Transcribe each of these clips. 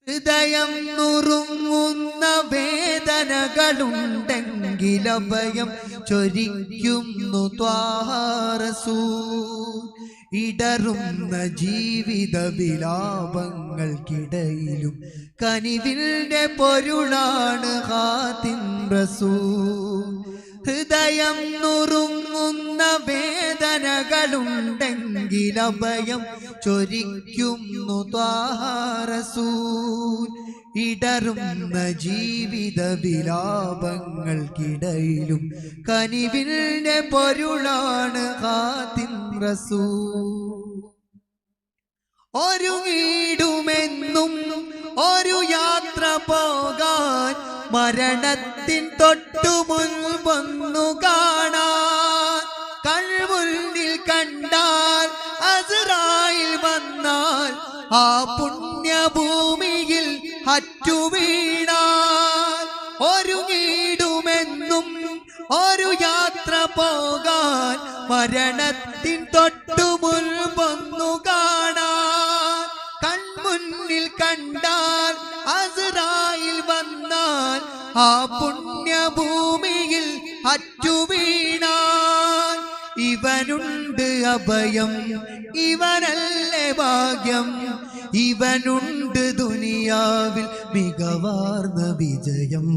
ഹൃദയം നുറുങ്ങുന്ന വേദനകളുണ്ടെങ്കിലഭയം ചൊരിക്കുന്നു ത്വാഹ റസൂൽ. ഇടറുന്ന ജീവിത വിലാപങ്ങൾക്കിടയിലും കനിവിന്റെ പൊരുളാണ് ഖാതിം റസൂൽ. ഹൃദയം നുറുങ്ങുന്ന വേദനകളുണ്ടെങ്കിലഭയം ചൊരിക്കുന്നു ത്വാഹ റസൂൽ. ഇടറുന്ന ജീവിത വിലാപങ്ങൾക്കിടയിലും കനിവിന്റെ പൊരുളാണ് ഖാതിം റസൂൽ. ഒരുങ്ങിടുമെന്നും ഒരു യാത്ര പോകാൻ, മരണത്തിൻ തൊട്ടു മുൻപൊന്നു കാണാൻ. കൺമുന്നിൽ കണ്ടാൽ അസ്റായിൽ വന്നാൽ ആ പുണ്യഭൂമിയിൽ അറ്റുവീണാൽ. ഒരുങ്ങിടുമെന്നും ഒരു യാത്ര പോകാൻ, മരണത്തിൻ തൊട്ടു മുൻപൊന്നു കാണാൻ. കൺമുന്നിൽ കണ്ടാൽ അസ്റായിൽ വന്നാൽ ആ പുണ്യഭൂമിയിൽ അറ്റുവീണാൽ. ഇവനുണ്ട് അഭയം, ഇവനല്ലേ ഭാഗ്യം, ഇവനുണ്ട് ദുനിയാവിൽ മികവാർന്ന വിജയം.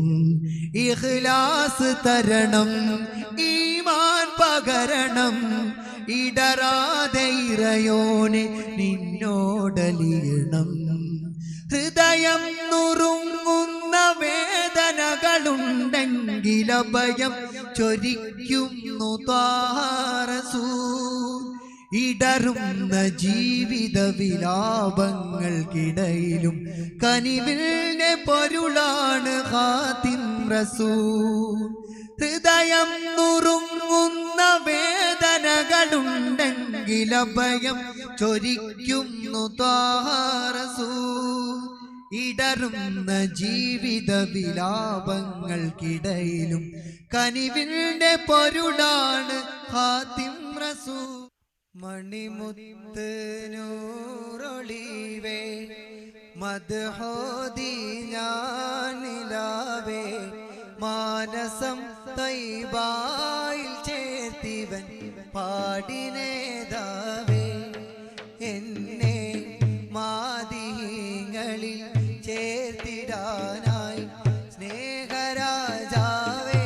ഇഖ്ലാസ് തരണം, ഈമാൻ പകരണം, ഇടറാതെ ഇറയോനെ നിന്നോടലിയണം. ഹൃദയം നുറുങ്ങുന്ന വേദനകളുണ്ടെങ്കിലഭയം ചൊരിക്കുന്നു ത്വാഹ റസൂൽ. ഇടറുന്ന ജീവിത വിലാപങ്ങൾക്കിടയിലും കനിവിന്റെ പൊരുളാണ് ഖാതിം റസൂൽ. ഹൃദയം നുറുങ്ങുന്ന വേദനകളുണ്ടെങ്കിലഭയം ചൊരിക്കുന്നു ത്വാഹ റസൂൽ. ഇടറുന്ന ജീവിത വിലാപങ്ങൾക്കിടയിലും കനിവിന്റെ പൊരുളാണ് ഖാതിം റസൂൽ. മണിമുത്ത് നൂറൊളിവേ മദ്ഹോദി ഞാനിലാവേ, മാനസം തൈബായിൽ ചേർത്തിവൻ പാടിനേതാവേ. എന്നെ മാദിങ്ങളിൽ ചേർത്തിടാനായി സ്നേഹരാജാവേ.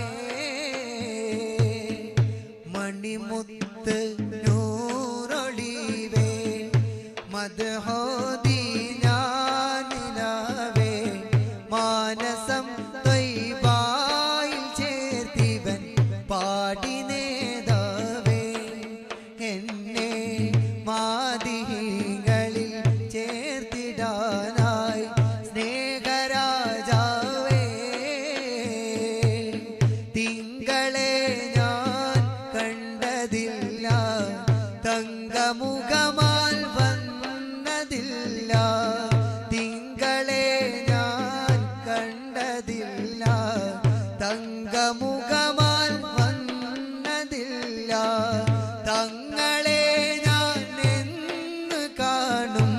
മണിമുത്ത് നൂറൊളിവേ മദ്ഹോദി ഞാനിലാവേ, മാനസം തൈബായിൽ ചേർത്തിവൻ പാടിനേതാവേ. എന്നെ മാദിങ്ങളിൽ ചേർത്തിടാനായി സ്നേഹരാജാവേ. തിങ്കളെ ഞാൻ കണ്ടതില്ല, തങ്കമുഖമാൽ വന്നതില്ല. തിങ്കളെ ഞാൻ കണ്ടതില്ല, തങ്കമുഖമാൽ വന്നതില്ല. തങ്ങളെ ഞാൻ എന്ന് കാണും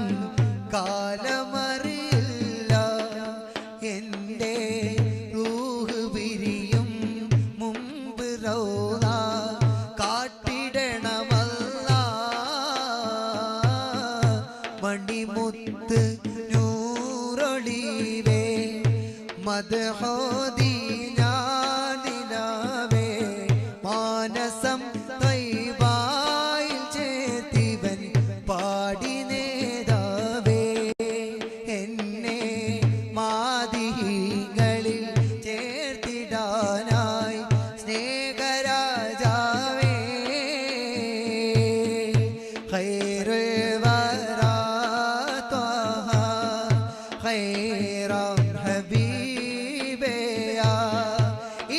കാലമറിയില്ല. എൻ്റെ റൂഹ് പിരിയും മുമ്പ് റൗള കാട്ടിടണമല്ലാ. മണിമുത്ത് നൂറൊളിവേ മദ്ഹോദി ഞാനിലാവേ, മാനസം തൈബായിൽ ചേർത്തിവൻ പാടിനേതാവേ. എന്നെ മാദികളിൽ ചേർത്തിടാനായി സ്നേഹരാജാവേ. ഖൈറുൽ വറാ ത്വാഹ ഖൈറം ഹബീബയാ,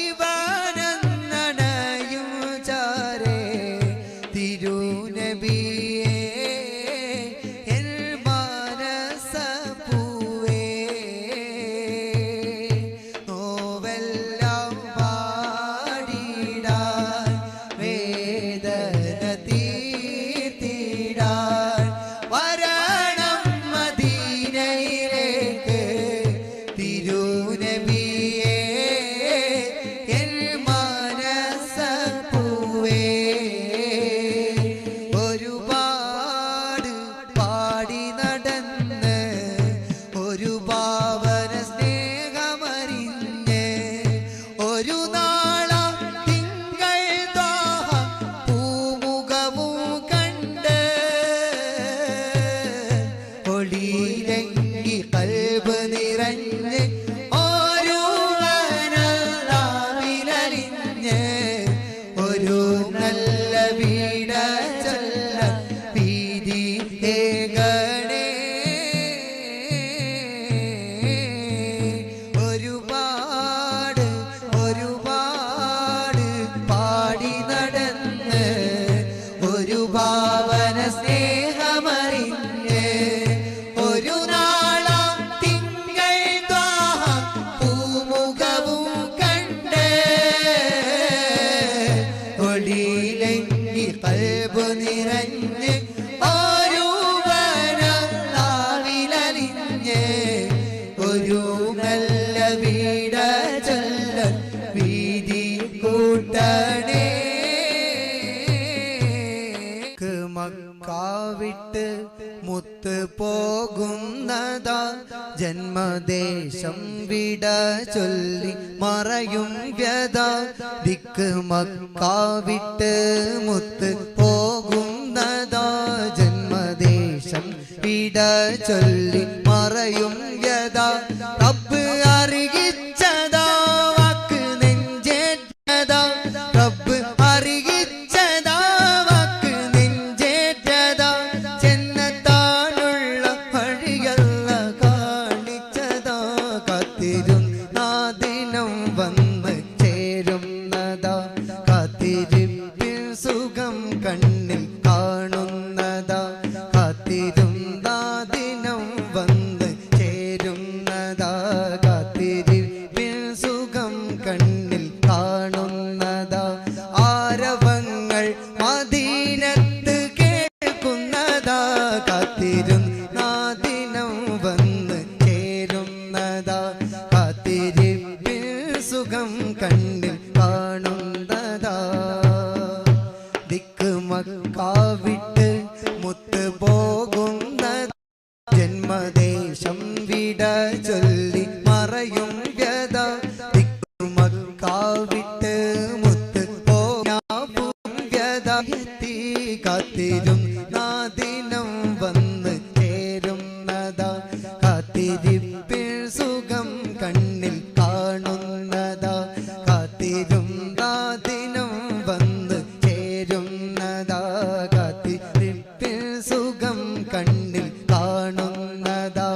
ഇവനന്നണയും ചാരേ തിരുനബിയേ. എൻ മനസ്സപ്പൂവേ നോവെല്ലാം പാടിടാൻ, വേദന തീർത്തിടാൻ വരണം മദീനയിലേക്ക് കൽബ് നിറഞ്ഞ് ഒരു വിലലിഞ്ഞ് ഒരു നല്ല വീട ചൊല്ല വീതി ഏകണേ ഒരുപാട് പാടി നടന്ന് ഒരു ഭാവന സ്നേഹമറിഞ്ഞ് ഒരു നാളാം തിങ്കൾ ത്വാഹ പൂമുഖവും കണ്ട് ഒളിയിലെങ്കി കൽബ് നിറഞ്ഞ് ഒരു വിലലിഞ്ഞ് ഒരു നല്ല വീട ചൊല്ല വീതി കൂട്ടണേ മക്കാവിട്ട് മുത്ത് പോകുന്നതാ ജന്മദേശം വിട ചൊല്ലി മറയും വ്യത ദിക്ക് മക്കാവിട്ട് മുത്ത് പോകുന്നതാ ജന്മദേശം വിട ചൊല്ലി മറയും വ്യത റബ്ബ് അറിയിച്ചതാ വാക്ക് നെഞ്ചേറ്റതാ റബ്ബ് അറിയിച്ചതാ വാക്ക് നെഞ്ചേറ്റതാ ചെന്നത്താനുള്ള വഴിയല്ല കാണിച്ചതാ കാത്തിരുന്നാദിനം വന്ന് ചേരുന്നതാ കാത്തിരിപ്പിൽ സുഖം കണ്ണിൽ കാണുന്നതാ കാത്തിരുന്നാദിനം വന്ന് ചേരുന്നതാ കാത്തിരിപ്പിൽ സുഖം കണ്ണിൽ കാണുന്നതാ ആരവങ്ങൾ മദീനത്ത് കേൾക്കുന്നതാ കാത്തിരുന്നാദിനം വന്ന് ചേരുന്നതാ കാത്തിരിപ്പിൽ സുഖം കണ്ണിൽ കാണുന്നതാ ദിക്ക് മക്കാവിട്ട് മുത്ത് പോകുന്നതാ ജന്മദേശം വിട ചൊല്ലി മറയും വ്യത ദിക്ക് മക്കാവിട്ട് മുത്ത് പോവും വ്യത എത്തി കാത്തിരും നാദിനം വന്ന് ചേരുന്നതാ കാത്തിരിപ്പിൽ സുഖം കണ്ണിൽ കാണുന്നതാ കാത്തിരും നാദിനം വന്ന് ചേരുന്നതാ കാത്തിരിപ്പിൽ സുഖം കണ്ണിൽ കാണുന്നതാ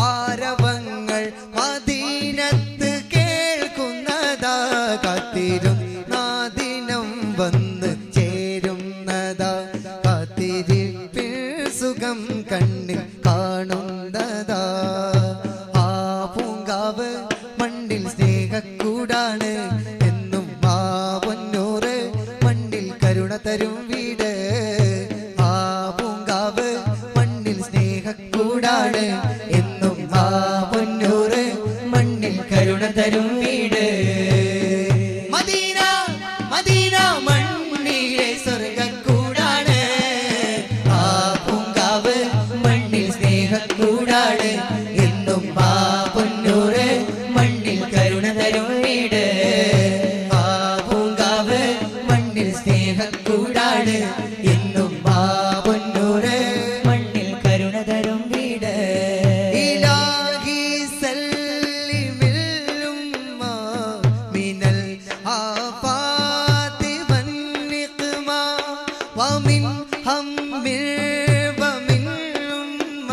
ആരവങ്ങൾ മദീനത്ത് കേൾക്കുന്നതാ കാത്തിരും നാദിനം വന്ന് ചേരുന്നതാ കാത്തിരിപ്പിൽ സുഖം കണ്ണിൽ കാണുന്നതാ ആ പൂങ്കാവ് മണ്ണിൽ സ്നേഹക്കൂടാണ് എന്നും ആ പൊന്നൂറ് മണ്ണിൽ കരുണ തരും വീട് ആ പൂങ്കാവ് മണ്ണിൽ സ്നേഹക്കൂടാണ് എന്നും ആ പൊന്നൂറ് മണ്ണിൽ കരുണ തരും വീട് മദീന മദീന മണ്ണിലെ സ്വർഗക്കൂടാണ് ആ പൂങ്കാവ് മണ്ണിൽ സ്നേഹക്കൂടാണ് എന്നും ആ പൊന്നൂറ് മണ്ണിൽ കരുണ തരും വീട് ആ പൂങ്കാവ് മണ്ണിൽ സ്നേഹക്കൂടാണ് എന്നും ആ പൊന്നൂറ് മണ്ണിൽ കരുണ തരും വീട് ഇലാഹി സല്ലിമിൽ ഉമ്മ മിനൽ ആഫാതി വന്നിഖ്മ വമിൻ ഹമ്മിൽ വമിൻ ഉമ്മ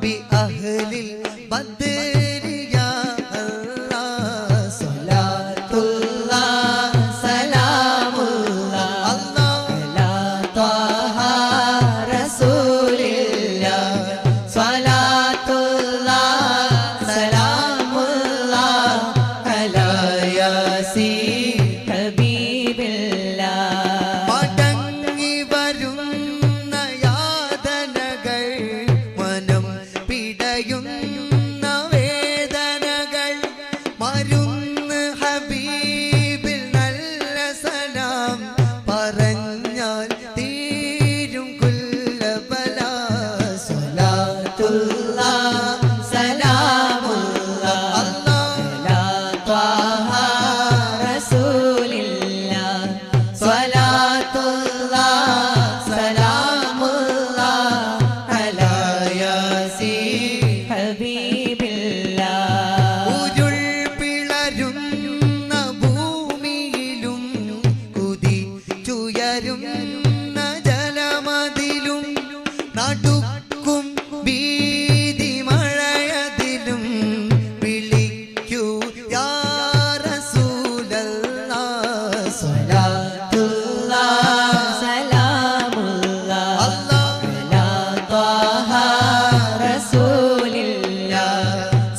ബി അഹ്ലിൽ ബദ്ർ യാ അല്ലാഹ് സ്വലാത്തുല്ലാഹ് സലാമുല്ലാഹ് അല്ലാ ത്വാഹ റസൂലില്ലാഹ് സ്വലാത്തുല്ലാഹ് സലാമുല്ലാഹ് അലാ യാസീൻ ഹബീബില്ലാഹ് മടങ്ങി വരുന്ന യാതനകൾ മനം പിടയുന്ന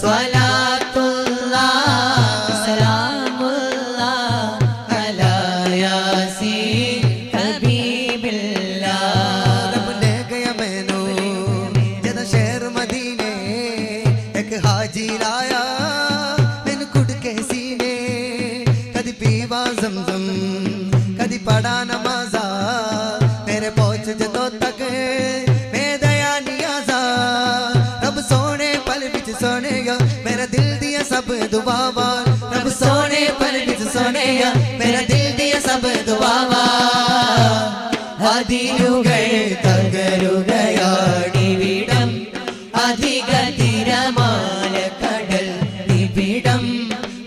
സ്വലാത്തുല്ലാഹ് സലാമുല്ലാഹ് അലാ യാസീൻ ഹബീബില്ലാഹ് रब ले गया मैनू जद शहर मदीने एक हाजी लाया मैनू कुड़ के सीने कदी पीवा ज़मज़म कदी पढ़ा नमाज़ा मेरे पहुंच जदों तक मैं दया नियाज़ा रब सोने पल विच सोने या मेरा दिल दिया सब दुआवा रब सोने पल विच सोने मेरा दिल दिया सब दुआवा അതിരുകൾ തകരുകയാണിവിടം അധിക തിരമാല കടൽ നിബിടം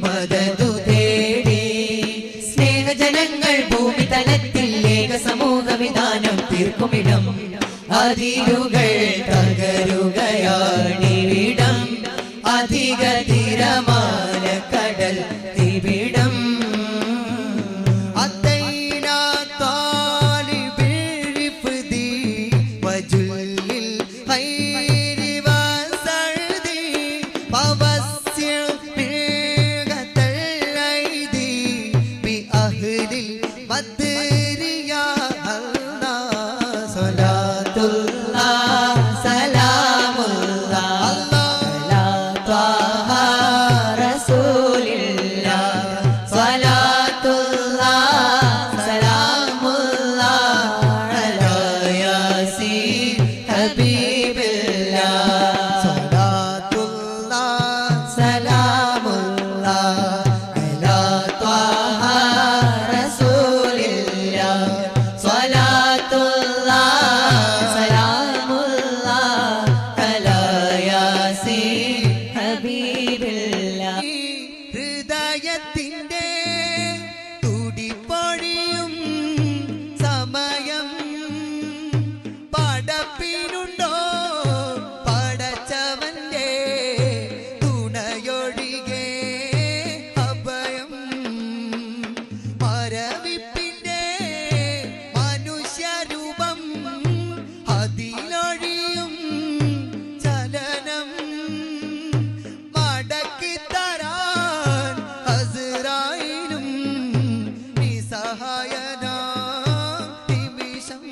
മദതു തേടി സ്നേഹജനങ്ങൾ ഭൂമി തലത്തിൽ ഏക സമൂഹ വിധാനം തീർക്കുമിടം അതിരുകൾ തകരുകയാണിവിടം അധിക തിരമാല കടൽ നിബിടം ഹൃദയത്തിൻ്റെ തുടിപ്പൊഴിയും സമയം പടപ്പിനുണ്ടോ പടച്ചവന്റെ തുണയൊഴികെ അഭയം മരവിപ്പിൻ്റെ മനുഷ്യരൂപം അതിലൊഴിയും ചലനം മടക്കിത്തരാൻ അസ്റായിലും നിസ്സഹായനാ നിമിഷം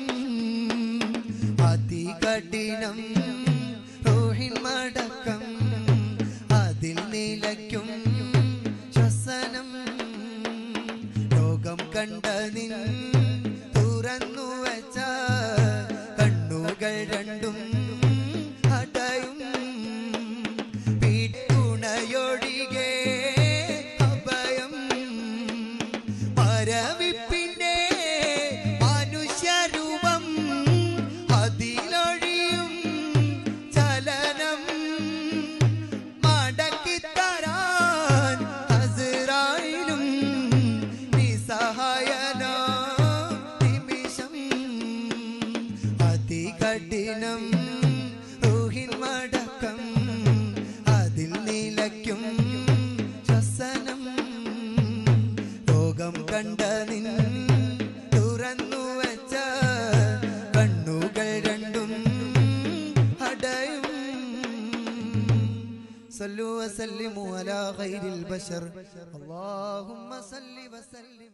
അതികഠിനം റൂഹിൻ മടക്കം അതിൽ നിലയ്ക്കും ശ്വസനം ലോകം കണ്ട നിൻ തുറന്നു വെച്ച കണ്ണുകൾ രണ്ടും അടയും പിടിയുണയൊഴികെ അഭയം മരവിപ്പിൻ്റെ മനുഷ്യരൂപം അതിലൊഴിയും ചലനം മടക്കിത്തരാൻ അസ്റായിലും നിസ്സഹായനാ നിമിഷം അതികഠിനം റൂഹിൻ മടക്കം അതിൽ നിലയ്ക്കും ശ്വസനം ലോകം കണ്ട നിൻ തുറന്നു വെച്ച കണ്ണുകൾ രണ്ടും അടയും സല്ലു വസല്ലിമു അലാ ഖൈരിൽ ബശർ അല്ലാഹുമ്മ സല്ലി വസല്ലിം